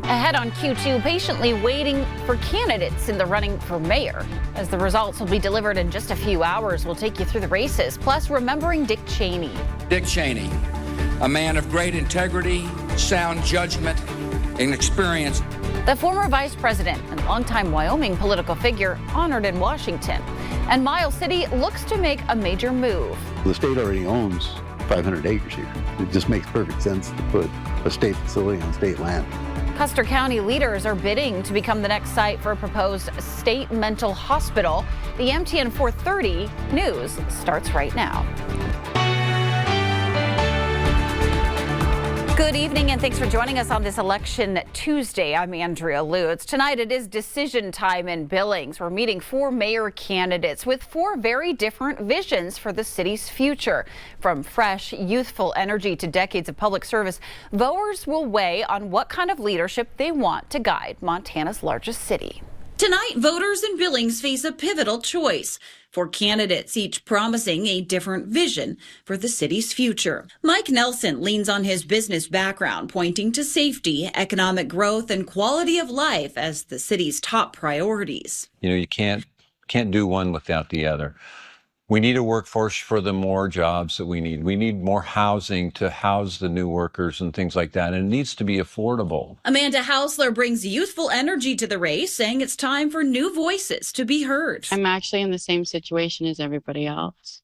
Ahead on Q2, patiently waiting for candidates in the running for mayor. As the results will be delivered in just a few hours, we'll take you through the races, plus remembering Dick Cheney. Dick Cheney, a man of great integrity, sound judgment, and experience. The former vice president and longtime Wyoming political figure honored in Washington. And Miles City looks to make a major move. The state already owns 500 acres here. It just makes perfect sense to put a state facility on state land. Custer County leaders are bidding to become the next site for a proposed state mental hospital. The MTN 430 news starts right now. Good evening and thanks for joining us on this Election Tuesday. I'm Andrea Lutz. Tonight it is decision time in Billings. We're meeting 4 mayor candidates with 4 very different visions for the city's future. From fresh, youthful energy to decades of public service, voters will weigh on what kind of leadership they want to guide Montana's largest city. Tonight, voters in Billings face a pivotal choice. 4 candidates, each promising a different vision for the city's future. Mike Nelson leans on his business background, pointing to safety, economic growth, and quality of life as the city's top priorities. You know, you can't do one without the other. We need a workforce for the more jobs that we need. We need more housing to house the new workers and things like that. And it needs to be affordable. Amanda Hausler brings youthful energy to the race, saying it's time for new voices to be heard. I'm actually in the same situation as everybody else.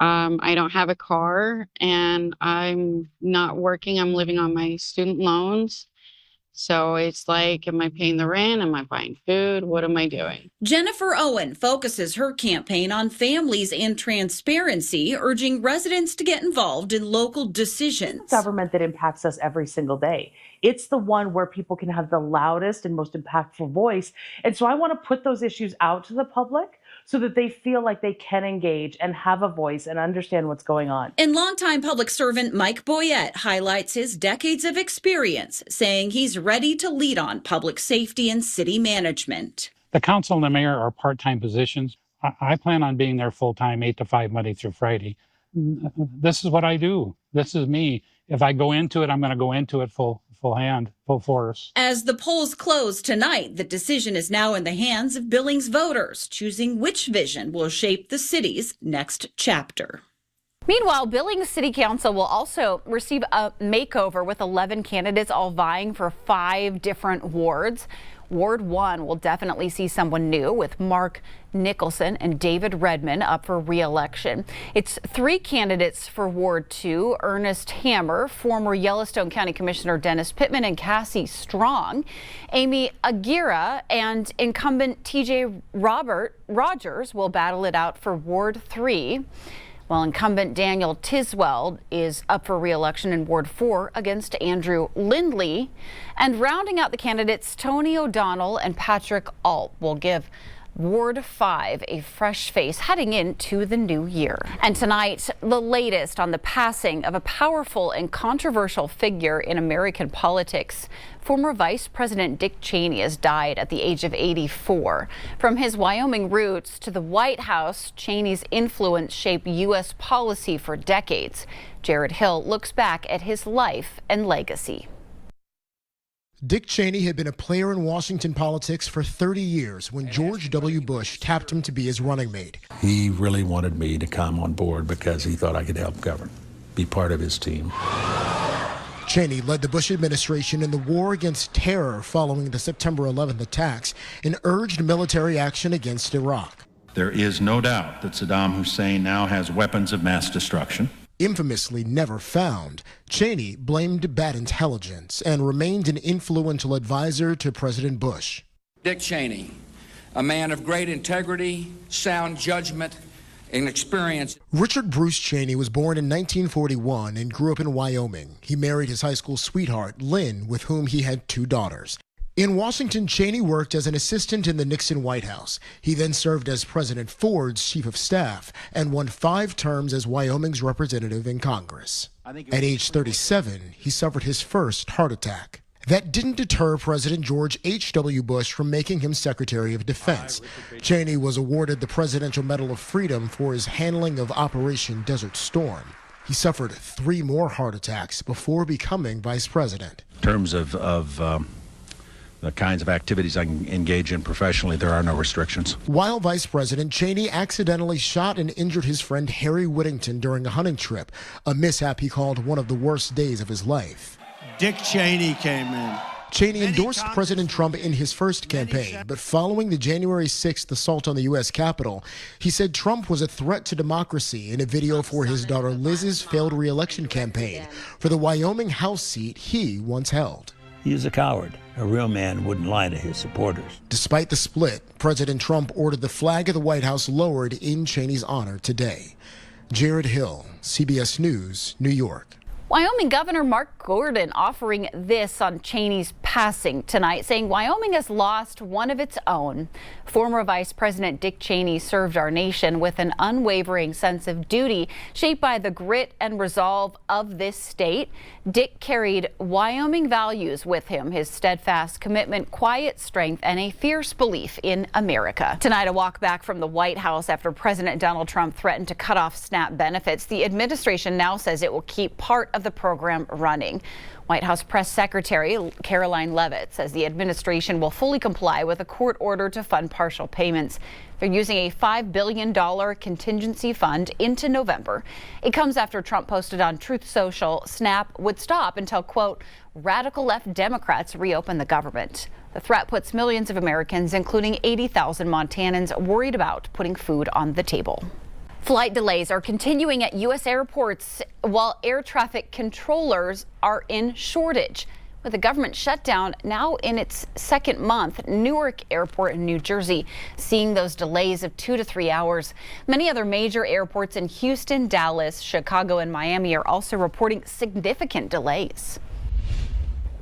I don't have a car and I'm not working. I'm living on my student loans. So it's like, am I paying the rent? Am I buying food? What am I doing? Jennifer Owen focuses her campaign on families and transparency, urging residents to get involved in local decisions. Government that impacts us every single day. It's the one where people can have the loudest and most impactful voice. And so I want to put those issues out to the public so that they feel like they can engage and have a voice and understand what's going on. And longtime public servant Mike Boyette highlights his decades of experience, saying he's ready to lead on public safety and city management. The council and the mayor are part-time positions. I plan on being there full-time, 8 to 5, Monday through Friday. This is what I do. This is me. If I go into it, I'm going to go into it full hand, full force. As the polls close tonight, the decision is now in the hands of Billings voters, choosing which vision will shape the city's next chapter. Meanwhile, Billings City Council will also receive a makeover with 11 candidates all vying for 5 different wards. Ward 1 will definitely see someone new with Mark Nicholson and David Redman up for re-election. It's 3 candidates for Ward 2, Ernest Hammer, former Yellowstone County Commissioner Dennis Pittman and Cassie Strong, Amy Aguirre, and incumbent TJ Rogers will battle it out for Ward 3. While incumbent Daniel Tiswell is up for re-election in Ward 4 against Andrew Lindley. And rounding out the candidates, Tony O'Donnell and Patrick Alt will give Ward 5 a fresh face heading into the new year. And tonight, the latest on the passing of a powerful and controversial figure in American politics. Former Vice President Dick Cheney has died at the age of 84. From his Wyoming roots to the White House, Cheney's influence shaped U.S. policy for decades. Jared Hill looks back at his life and legacy. Dick Cheney had been a player in Washington politics for 30 years when George W. Bush tapped him to be his running mate. He really wanted me to come on board because he thought I could help govern, be part of his team. Cheney led the Bush administration in the war against terror following the September 11th attacks and urged military action against Iraq. There is no doubt that Saddam Hussein now has weapons of mass destruction. Infamously never found, Cheney blamed bad intelligence and remained an influential advisor to President Bush. Dick Cheney, a man of great integrity, sound judgment, and experience. Richard Bruce Cheney was born in 1941 and grew up in Wyoming. He married his high school sweetheart, Lynn, with whom he had 2 daughters. In Washington, Cheney worked as an assistant in the Nixon White House. He then served as President Ford's chief of staff and won 5 terms as Wyoming's representative in Congress. At age 37, he suffered his first heart attack. That didn't deter President George H.W. Bush from making him Secretary of Defense. Cheney was awarded the Presidential Medal of Freedom for his handling of Operation Desert Storm. He suffered 3 more heart attacks before becoming vice president. In terms of the kinds of activities I can engage in professionally, there are no restrictions. While Vice President Cheney accidentally shot and injured his friend Harry Whittington during a hunting trip, a mishap he called one of the worst days of his life. Dick Cheney came in. Cheney endorsed President Trump in his first campaign, but following the January 6th assault on the U.S. Capitol, he said Trump was a threat to democracy in a video for his daughter Liz's failed re-election campaign for the Wyoming House seat he once held. He is a coward. A real man wouldn't lie to his supporters. Despite the split, President Trump ordered the flag of the White House lowered in Cheney's honor today. Jared Hill, CBS News, New York. Wyoming Governor Mark Gordon offering this on Cheney's passing tonight, saying Wyoming has lost one of its own. Former Vice President Dick Cheney served our nation with an unwavering sense of duty shaped by the grit and resolve of this state. Dick carried Wyoming values with him, his steadfast commitment, quiet strength, and a fierce belief in America. Tonight, a walk back from the White House after President Donald Trump threatened to cut off SNAP benefits. The administration now says it will keep part of the program running. White House Press Secretary Caroline Leavitt says the administration will fully comply with a court order to fund partial payments. They're using a $5 billion contingency fund into November. It comes after Trump posted on Truth Social SNAP would stop until, quote, radical left Democrats reopen the government. The threat puts millions of Americans, including 80,000 Montanans, worried about putting food on the table. Flight delays are continuing at U.S. airports while air traffic controllers are in shortage. With the government shutdown now in its second month, Newark Airport in New Jersey seeing those delays of 2 to 3 hours. Many other major airports in Houston, Dallas, Chicago, and Miami are also reporting significant delays.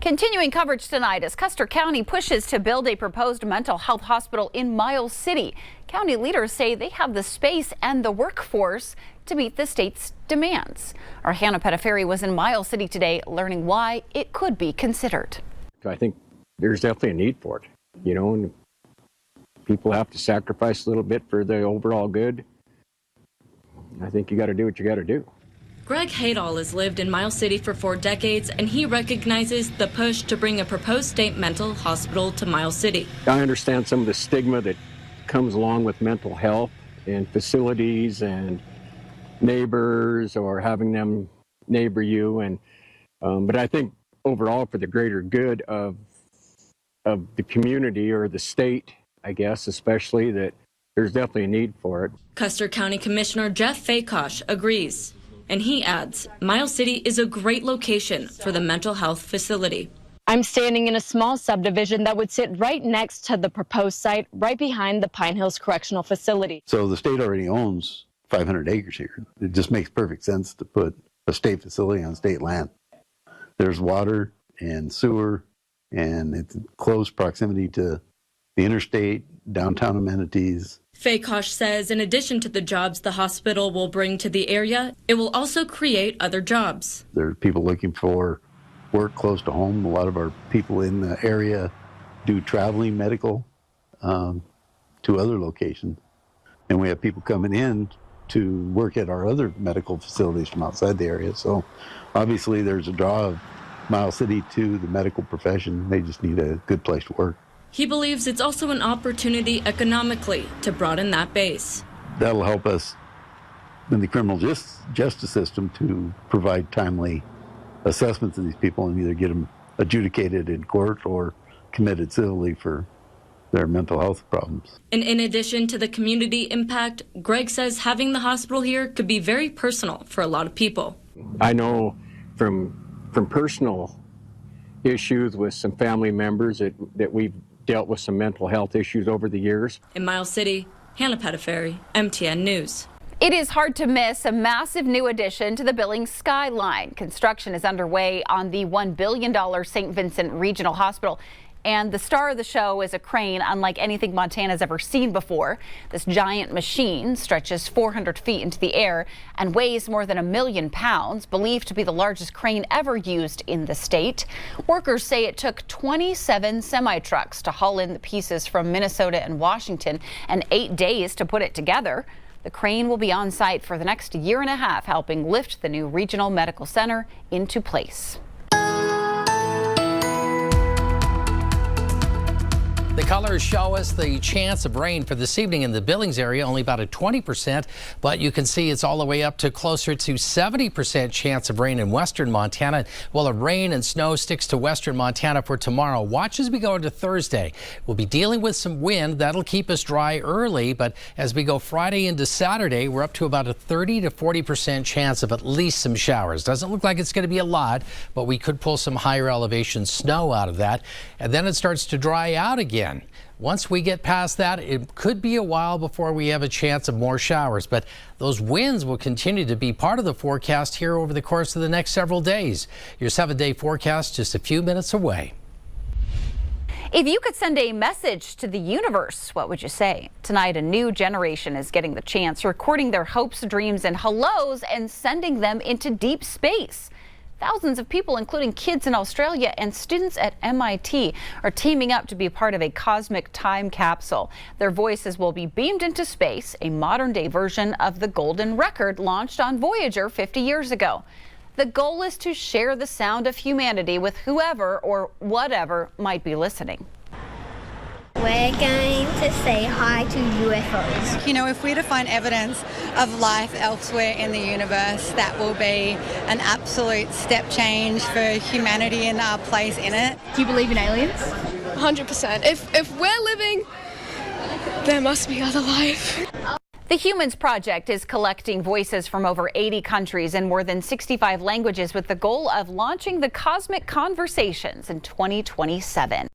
Continuing coverage tonight as Custer County pushes to build a proposed mental health hospital in Miles City. County leaders say they have the space and the workforce to meet the state's demands. Our Hannah Pettiferi was in Miles City today learning why it could be considered. I think there's definitely a need for it, and people have to sacrifice a little bit for the overall good. I think you got to do what you got to do. Greg Haydall has lived in Miles City for 4 decades, and he recognizes the push to bring a proposed state mental hospital to Miles City. I understand some of the stigma that comes along with mental health and facilities and neighbors or having them neighbor you, but I think overall for the greater good of the community or the state, I guess, especially, that there's definitely a need for it. Custer County Commissioner Jeff Fakosh agrees. And he adds, Miles City is a great location for the mental health facility. I'm standing in a small subdivision that would sit right next to the proposed site, right behind the Pine Hills Correctional Facility. So the state already owns 500 acres here. It just makes perfect sense to put a state facility on state land. There's water and sewer, and it's in close proximity to the interstate, downtown amenities. Fakosh says in addition to the jobs the hospital will bring to the area, it will also create other jobs. There are people looking for work close to home. A lot of our people in the area do traveling medical to other locations. And we have people coming in to work at our other medical facilities from outside the area. So obviously there's a draw of Miles City to the medical profession. They just need a good place to work. He believes it's also an opportunity economically to broaden that base. That'll help us in the criminal justice system to provide timely assessments of these people and either get them adjudicated in court or committed civilly for their mental health problems. And in addition to the community impact, Greg says having the hospital here could be very personal for a lot of people. I know from personal issues with some family members that we've dealt with some mental health issues over the years. In Miles City, Hannah Pettiferi, MTN News. It is hard to miss a massive new addition to the Billings skyline. Construction is underway on the $1 billion St. Vincent Regional Hospital. And the star of the show is a crane unlike anything Montana's ever seen before. This giant machine stretches 400 feet into the air and weighs more than 1 million pounds, believed to be the largest crane ever used in the state. Workers say it took 27 semi-trucks to haul in the pieces from Minnesota and Washington and 8 days to put it together. The crane will be on site for the next 1.5 years, helping lift the new regional medical center into place. colors show us the chance of rain for this evening in the Billings area, only about a 20%, but you can see it's all the way up to closer to 70% chance of rain in western Montana. Well, the rain and snow sticks to western Montana for tomorrow. Watch as we go into Thursday. We'll be dealing with some wind. That'll keep us dry early, but as we go Friday into Saturday, we're up to about a 30 to 40% chance of at least some showers. Doesn't look like it's going to be a lot, but we could pull some higher elevation snow out of that, and then it starts to dry out again. Once we get past that, it could be a while before we have a chance of more showers, but those winds will continue to be part of the forecast here over the course of the next several days. Your 7-day forecast just a few minutes away. If you could send a message to the universe, what would you say? Tonight, a new generation is getting the chance, recording their hopes, dreams, and hellos and sending them into deep space. Thousands of people, including kids in Australia and students at MIT, are teaming up to be part of a cosmic time capsule. Their voices will be beamed into space, a modern-day version of the golden record launched on Voyager 50 years ago. The goal is to share the sound of humanity with whoever or whatever might be listening. We're going to say hi to UFOs. You know, if we're to find evidence of life elsewhere in the universe, that will be an absolute step change for humanity and our place in it. Do you believe in aliens? 100%. If we're living, there must be other life. The Humans Project is collecting voices from over 80 countries in more than 65 languages with the goal of launching the Cosmic Conversations in 2027.